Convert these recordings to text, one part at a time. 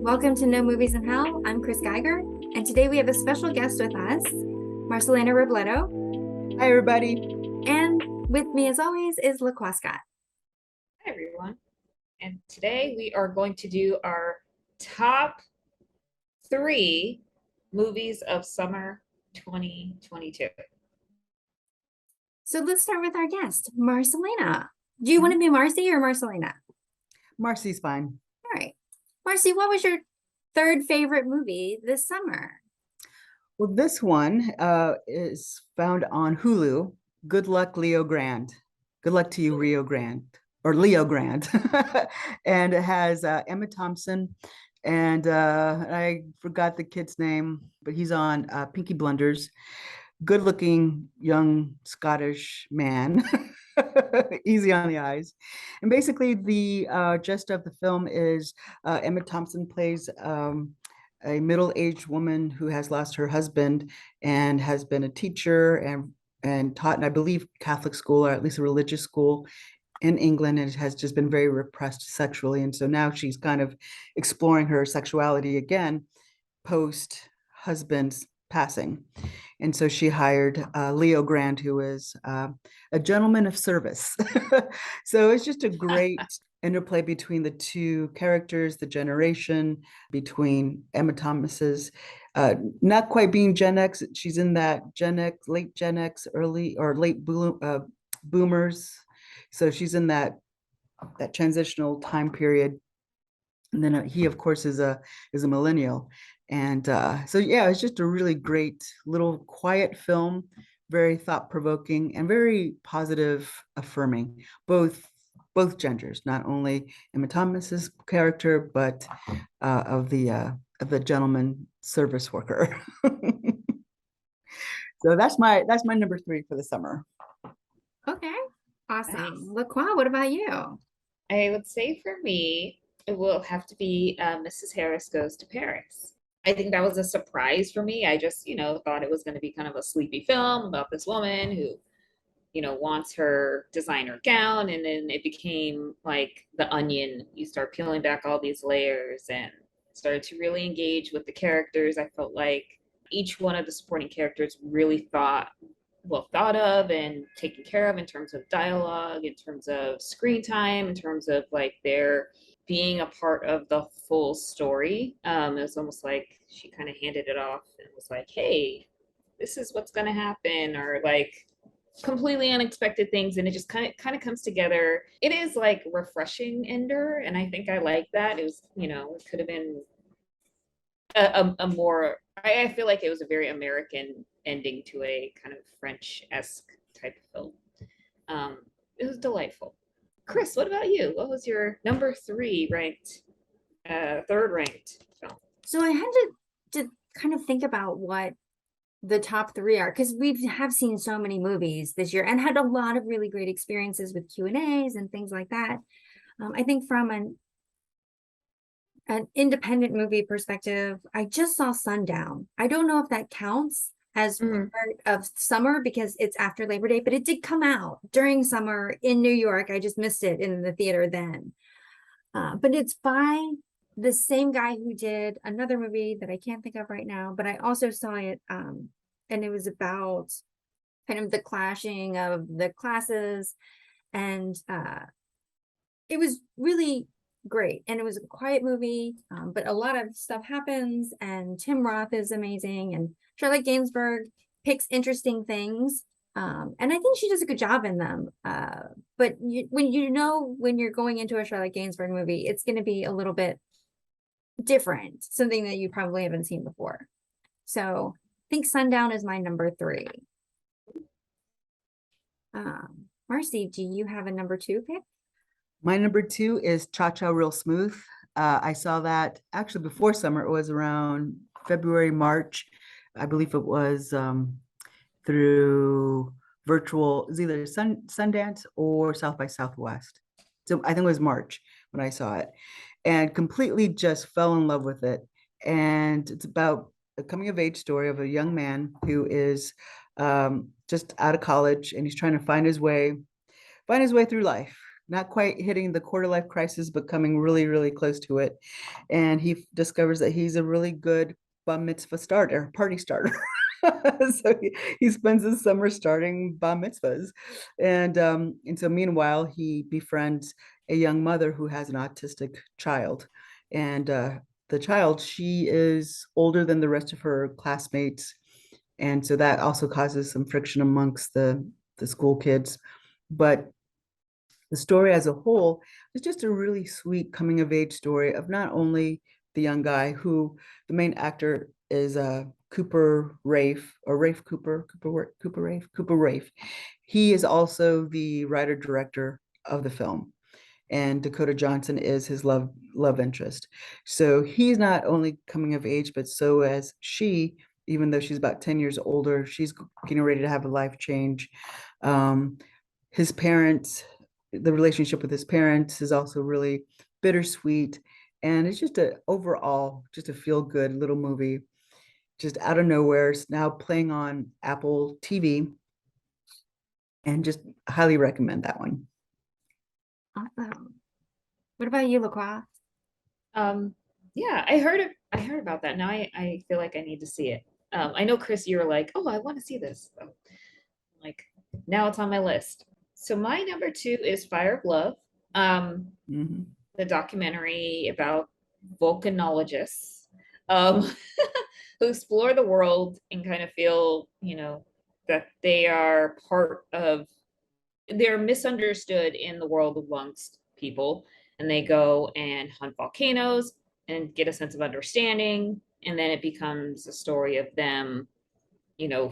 Welcome to No Movies in Hell. I'm Chris Geiger, and today we have a special guest with us, Marcelina Robledo. Hi, everybody. And with me, as always, is LaQuascott. Hi, everyone. And today we are going to do our top three movies of summer 2022. So let's start with our guest, Marcelina. Do you want to be Marcy or Marcelina? Marcy's fine. All right. Marcy, what was your third favorite movie this summer? Well, this one is found on Hulu. Good luck, Leo Grande. Good luck to you, Rio Grande, or Leo Grande. And it has Emma Thompson, and I forgot the kid's name, but he's on Pinky Blinders. Good-looking young Scottish man. Easy on the eyes. And basically the gist of the film is Emma Thompson plays a middle-aged woman who has lost her husband and has been a teacher and taught in, I believe, Catholic school, or at least a religious school in England, and has just been very repressed sexually. And so now she's kind of exploring her sexuality again post husband's passing. And so she hired Leo Grande, who is a gentleman of service. So it's just a great interplay between the two characters, the generation between Emma Thomas's not quite being Gen X. She's in that Gen X, late Gen X, early or late boomers. So she's in that transitional time period. And then he, of course, is a millennial. And so, yeah, it's just a really great little quiet film, very thought-provoking and very positive, affirming, both genders, not only Emma Thomas's character, but of the gentleman service worker. So that's my number three for the summer. Okay, awesome. Nice. LaQuascott, what about you? I would say for me, it will have to be Mrs. Harris Goes to Paris. I think that was a surprise for me. I just, thought it was going to be kind of a sleepy film about this woman who, wants her designer gown. And then it became like the onion. You start peeling back all these layers and started to really engage with the characters. I felt like each one of the supporting characters really thought of and taken care of in terms of dialogue, in terms of screen time, in terms of like their being a part of the full story. It was almost like she kind of handed it off and was like, hey, this is what's going to happen, or like completely unexpected things, and it just kind of comes together. It is like refreshing ender, and I think I like that. It was, it could have been a more, I feel like it was a very American ending to a kind of French-esque type of film. It was delightful. Chris, what about you? What was your number third ranked film? So I had to kind of think about what the top three are, because we have seen so many movies this year and had a lot of really great experiences with Q&As and things like that. I think from an independent movie perspective, I just saw Sundown. I don't know if that counts as part of summer because it's after Labor Day, but it did come out during summer in New York. I just missed it in the theater then. But it's by the same guy who did another movie that I can't think of right now, but I also saw it, and it was about kind of the clashing of the classes, and it was really great. And it was a quiet movie, but a lot of stuff happens, and Tim Roth is amazing, and Charlotte Gainsbourg picks interesting things, and I think she does a good job in them. But when you're going into a Charlotte Gainsbourg movie, it's going to be a little bit different, something that you probably haven't seen before. So I think Sundown is my number three. Marcy, do you have a number two pick? My number two is Cha Cha Real Smooth. I saw that actually before summer. It was around February, March. I believe it was through virtual, it was either Sundance or South by Southwest. So I think it was March when I saw it, and completely just fell in love with it. And it's about a coming of age story of a young man who is just out of college, and he's trying to find his way through life. not quite hitting the quarter life crisis, but coming really, really close to it. And he discovers that he's a really good bar mitzvah starter, party starter. So he spends his summer starting bar mitzvahs. And so meanwhile, he befriends a young mother who has an autistic child. And the child, she is older than the rest of her classmates. And so that also causes some friction amongst the school kids. But the story as a whole is just a really sweet coming of age story of not only the young guy who the main actor is Cooper Rafe or Rafe Cooper, Cooper Rafe. He is also the writer director of the film, and Dakota Johnson is his love interest. So he's not only coming of age, but so as she, even though she's about 10 years older, she's getting ready to have a life change. His parents, the relationship with his parents is also really bittersweet. And it's just overall, just a feel good little movie, just out of nowhere. It's now playing on Apple TV, and just highly recommend that one. Awesome. What about you, LaCroix? Yeah, I heard about that. Now I feel like I need to see it. I know, Chris, you were like, oh, I want to see this. So, like, now it's on my list. So my number 2 is Fire of Love, the documentary about volcanologists who explore the world and kind of feel, that they are they're misunderstood in the world amongst people. And they go and hunt volcanoes and get a sense of understanding. And then it becomes a story of them,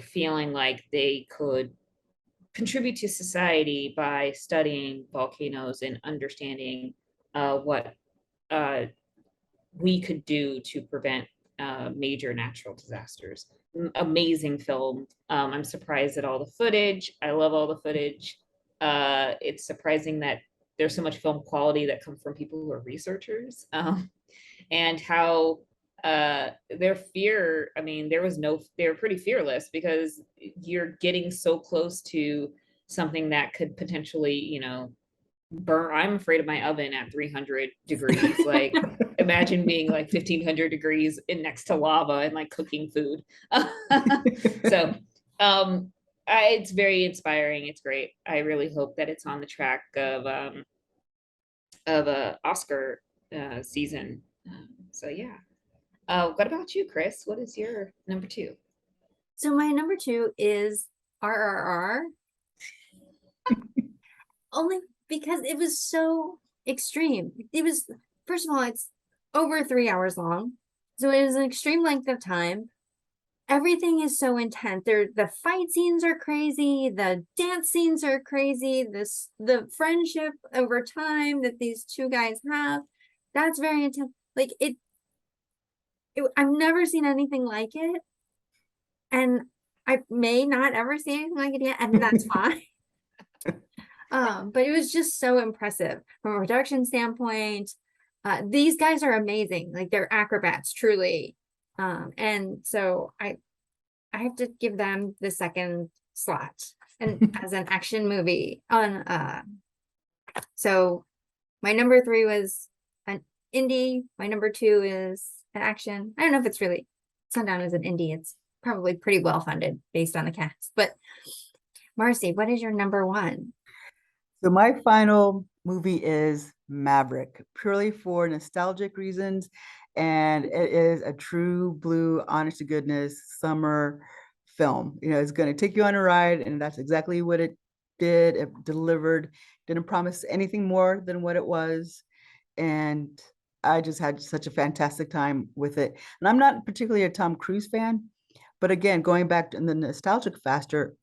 feeling like they could contribute to society by studying volcanoes and understanding what we could do to prevent major natural disasters. Amazing film. I'm surprised at all the footage. I love all the footage. It's surprising that there's so much film quality that comes from people who are researchers, and how their fear, they were pretty fearless because you're getting so close to something that could potentially, burn. I'm afraid of my oven at 300 degrees. Like, imagine being like 1500 degrees in next to lava and like cooking food. So it's very inspiring. It's great. I really hope that it's on the track of a Oscar season. So yeah. What about you, Chris? What is your number 2? So my number 2 is RRR. Only because it was so extreme. It was, first of all, it's over 3 hours long. So it was an extreme length of time. Everything is so intense. The fight scenes are crazy. The dance scenes are crazy. The friendship over time that these two guys have, that's very intense. Like I've never seen anything like it. And I may not ever see anything like it yet, and that's fine. But it was just so impressive from a production standpoint. These guys are amazing. Like, they're acrobats, truly. And so I have to give them the second slot and as an action movie on so my number 3 was an indie. My number 2 is an action. I don't know if it's really, Sundown is an indie. It's probably pretty well funded based on the cast. But Marcy, what is your number 1? So my final movie is Maverick, purely for nostalgic reasons. And it is a true blue, honest to goodness summer film. It's going to take you on a ride, and that's exactly what it did. It delivered, didn't promise anything more than what it was. And I just had such a fantastic time with it. And I'm not particularly a Tom Cruise fan, but again, going back to the nostalgic factor,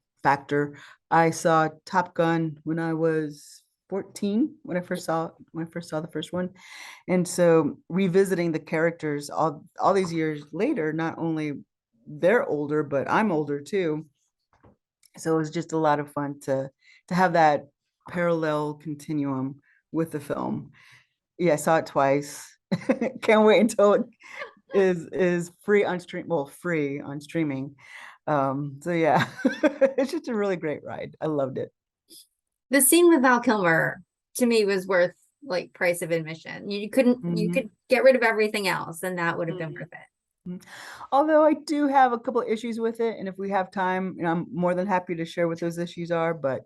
I saw Top Gun when I was 14, when I first saw the first one. And so revisiting the characters all these years later, not only they're older, but I'm older too. So it was just a lot of fun to have that parallel continuum with the film. Yeah, I saw it twice. Can't wait until it is free on streaming. So yeah, it's just a really great ride. I loved it. The scene with Val Kilmer to me was worth like price of admission. You couldn't, you Mhm. could get rid of everything else and that would have been Mhm. worth it. Although I do have a couple of issues with it, and if we have time, I'm more than happy to share what those issues are. But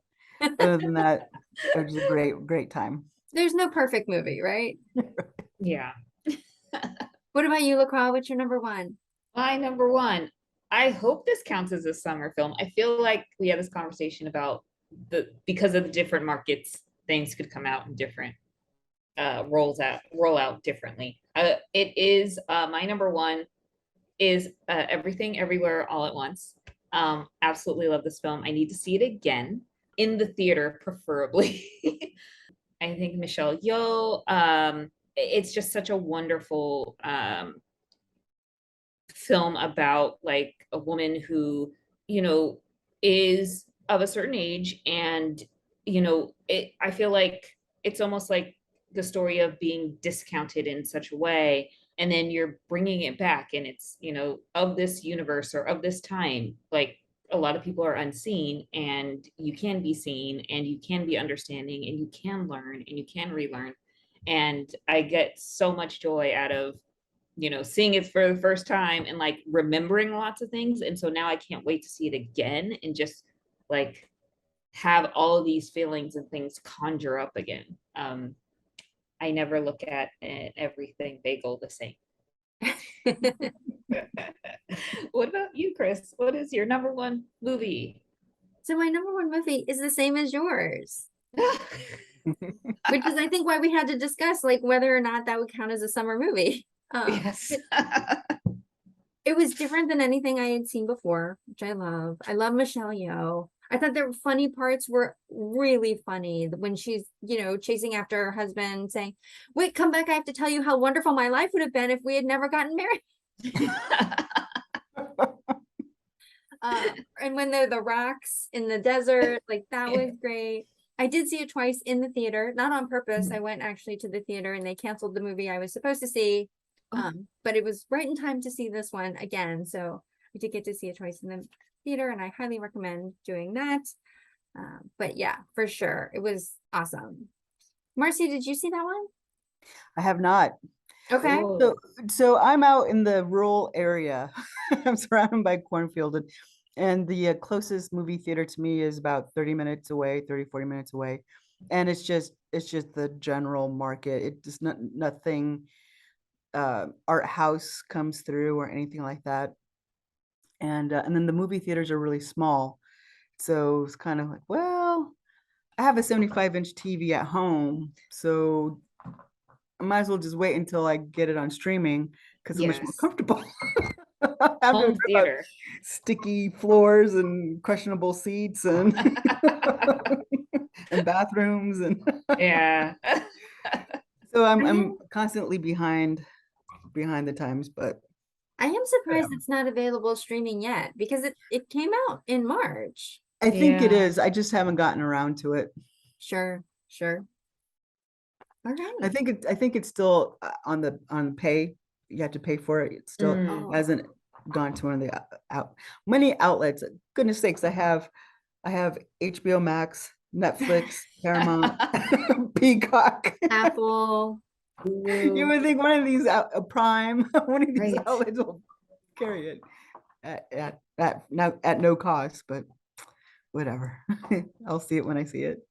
other than that, it was a great time. There's no perfect movie, right? Yeah. What about you, LaCroix? What's your number one? My number one. I hope this counts as a summer film. I feel like we had this conversation about because of the different markets, things could come out in different roll out differently. It is my number one is Everything Everywhere All at Once. Absolutely love this film. I need to see it again in the theater, preferably. I think Michelle Yeoh. It's just such a wonderful film about like a woman who, you know, is of a certain age, and I feel like it's almost like the story of being discounted in such a way, and then you're bringing it back, and it's, of this universe or of this time, like a lot of people are unseen, and you can be seen, and you can be understanding, and you can learn, and you can relearn. And I get so much joy out of seeing it for the first time and like remembering lots of things. And so now I can't wait to see it again and just like have all of these feelings and things conjure up again. I never look at everything bagel the same. What about you, Chris? What is your number one movie? So my number one movie is the same as yours, which is I think why we had to discuss like whether or not that would count as a summer movie. Yes. It was different than anything I had seen before, which I love. I love Michelle Yeoh. I thought the funny parts were really funny when she's, chasing after her husband saying, wait, come back. I have to tell you how wonderful my life would have been if we had never gotten married. And when they're the rocks in the desert, like that was great. I did see it twice in the theater, not on purpose. I went actually to the theater and they canceled the movie I was supposed to see. But it was right in time to see this one again. So I did get to see it twice in the theater and I highly recommend doing that. But yeah, for sure. It was awesome. Marcy, did you see that one? I have not. Okay. So I'm out in the rural area. I'm surrounded by cornfield, and the closest movie theater to me is about 30 minutes away, 40 minutes away. And it's just the general market. It just nothing art house comes through or anything like that. And then the movie theaters are really small. So it's kind of like, well, I have a 75-inch TV at home, so I might as well just wait until I get it on streaming because it's much more Yes. comfortable. I have to Home worry about theater. sticky floors and questionable seats and and bathrooms and Yeah. so I'm constantly behind the times, but I am surprised it's not available streaming yet because it came out in March. I think it Yeah. is. I just haven't gotten around to it. Sure. All I right. think it's still on pay. You have to pay for it. It still Mm. hasn't gone to one of the many outlets. Goodness sakes, I have HBO Max, Netflix, Paramount, Peacock. Apple. You would think one of these Prime, one of these Right. outlets will carry it at no cost, but whatever. I'll see it when I see it.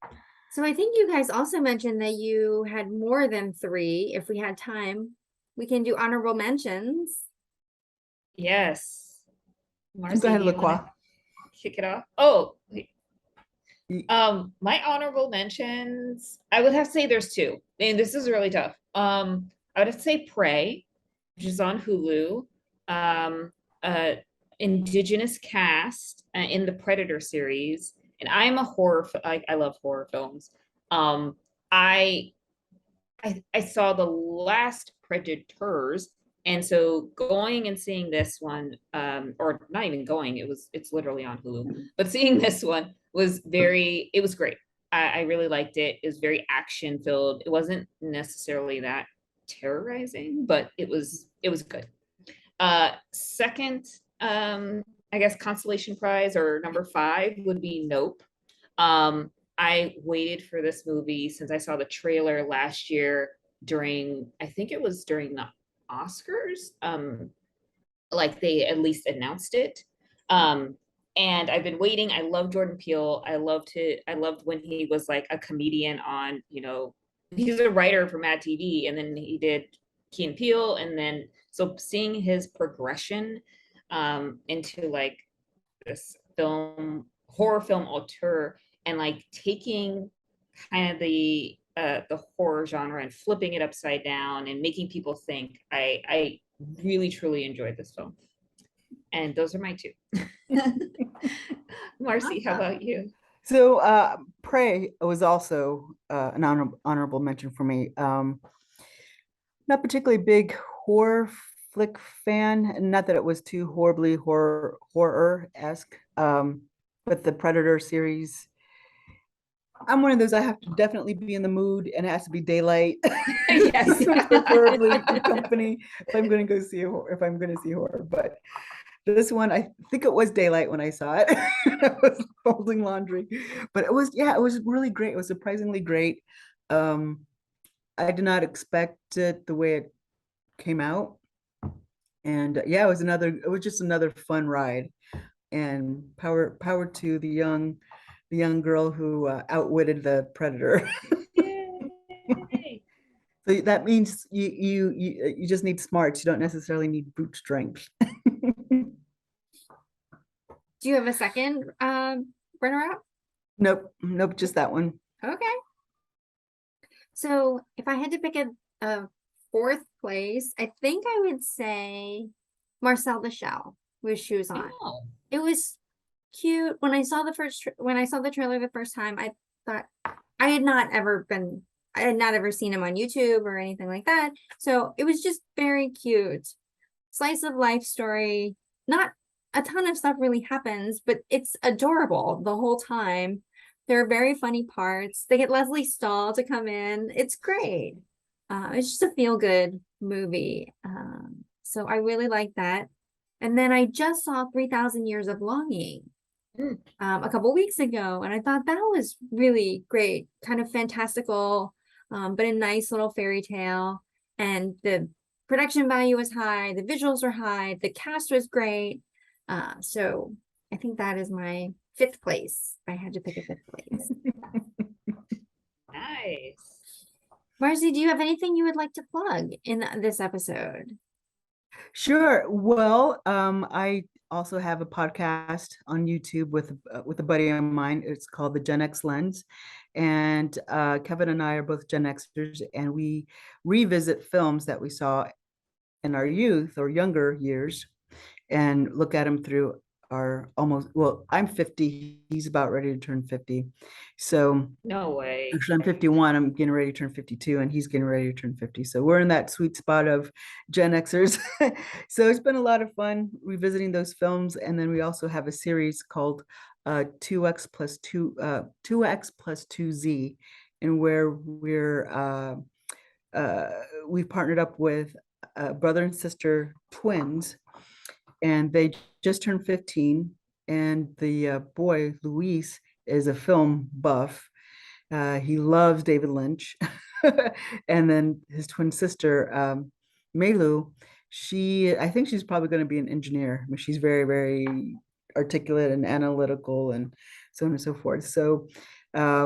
So I think you guys also mentioned that you had more than three. If we had time, we can do honorable mentions. Yes. Marcy, Go ahead, do you want LaCroix. to kick it off? Oh, You- my honorable mentions, I would have to say there's two, and this is really tough. I would have to say Prey, which is on Hulu. Uh, indigenous cast in the Predator series, and I'm a I love horror films. Um, I I saw the last Predators, and so going and seeing this one, or not even going, it's literally on Hulu, but seeing this one was it was great. I really liked it. It was very action filled. It wasn't necessarily that terrorizing, but it was good. Second, I guess consolation prize or number 5 would be Nope. I waited for this movie since I saw the trailer last year during, I think it was during the Oscars. Like they at least announced it. Um, and I've been waiting. I love Jordan Peele. I loved when he was like a comedian on, he's a writer for Mad TV, and then he did Key and Peele, and then so seeing his progression into like this horror film auteur, and like taking kind of the horror genre and flipping it upside down and making people think. I really truly enjoyed this film, and those are my two. Marcy, how about you? So Prey was also an honorable mention for me. Not particularly big horror flick fan, not that it was too horribly horror-esque, but the Predator series, I'm one of those, I have to definitely be in the mood and it has to be daylight. Yes. Preferably with company if I'm going to go see if I'm going to see horror. But this one, I think it was daylight when I saw it. I was folding laundry, but it was really great. It was surprisingly great. I did not expect it the way it came out, and yeah, it was just another fun ride. And power to the young girl who outwitted the predator. Yay. So that means you just need smarts. You don't necessarily need brute strength. Do you have a second runner up? Nope, just that one. Okay. So if I had to pick a fourth place, I think I would say Marcel the Shell with shoes on. Oh. It was cute. When I saw the trailer the first time, I thought I had not ever seen him on YouTube or anything like that. So it was just very cute. Slice of life story. Not a ton of stuff really happens, but it's adorable the whole time. There are very funny parts. They get Leslie Stahl to come in. It's great. It's just a feel-good movie. So I really like that. And then I just saw 3,000 Years of Longing a couple weeks ago, and I thought that was really great, kind of fantastical, but a nice little fairy tale. And the production value was high, the visuals were high, the cast was great. So I think that is my fifth place. If I had to pick a fifth place. Nice. Marcy, do you have anything you would like to plug in this episode? Sure. Well, I also have a podcast on YouTube with a buddy of mine. It's called the Gen X Lens, and Kevin and I are both Gen Xers, and we revisit films that we saw in our youth or younger years, and look at them through our I'm 50, he's about ready to turn 50. So No way. actually I'm 51, I'm getting ready to turn 52, and he's getting ready to turn 50. So we're in that sweet spot of Gen Xers. So it's been a lot of fun revisiting those films. And then we also have a series called 2X plus 2Z, and where we've partnered up with brother and sister twins, and they just turned 15, and the boy Luis is a film buff. He loves David Lynch. And then his twin sister Melu, I think she's probably going to be an engineer. I mean, she's very, very articulate and analytical and so on and so forth. So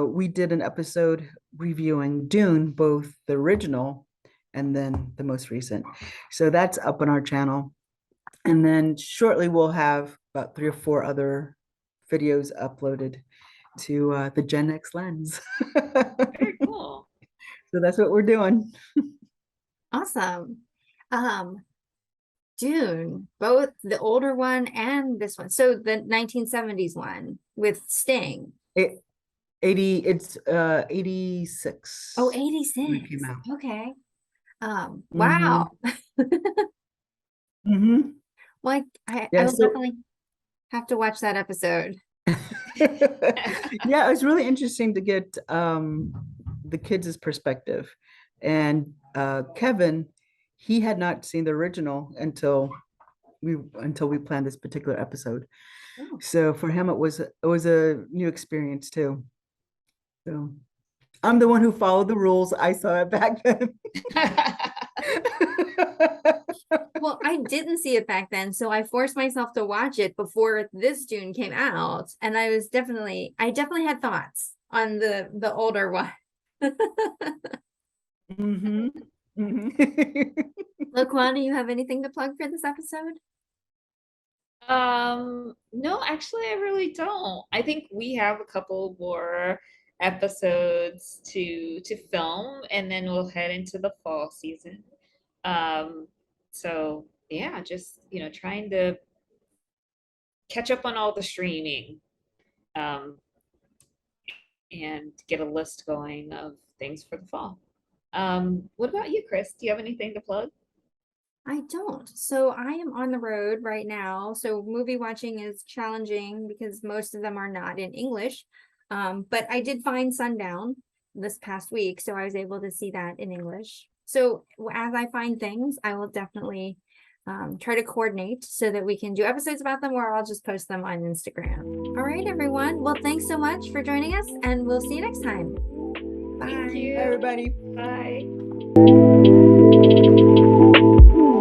we did an episode reviewing Dune, both the original and then the most recent. So that's up on our channel. And then shortly we'll have about 3 or 4 other videos uploaded to the Gen X Lens. Very cool. So that's what we're doing. Awesome. Dune, both the older one and this one. So the 1970s one with Sting. 86. Oh, when it 86. came out. Okay. Wow. Mhm. Well, I Yeah, will so definitely have to watch that episode. yeah, it was really interesting to get the kids' perspective. And Kevin, he had not seen the original until we planned this particular episode. Oh. So for him, it was a new experience too. So I'm the one who followed the rules. I saw it back then. Well, I didn't see it back then, so I forced myself to watch it before this June came out, and I definitely had thoughts on the older one. Mm-hmm. Mm-hmm. Laquan, do you have anything to plug for this episode? No, actually, I really don't. I think we have a couple more episodes to film, and then we'll head into the fall season. Um, so yeah, just trying to catch up on all the streaming, um, and get a list going of things for the fall. What about you, Chris? Do you have anything to plug? I don't. So I am on the road right now. So movie watching is challenging because most of them are not in English. But I did find Sundown this past week, so I was able to see that in English. So as I find things, I will definitely try to coordinate so that we can do episodes about them, or I'll just post them on Instagram. All right, everyone. Well, thanks so much for joining us, and we'll see you next time. Thank Bye. you. Everybody. Bye.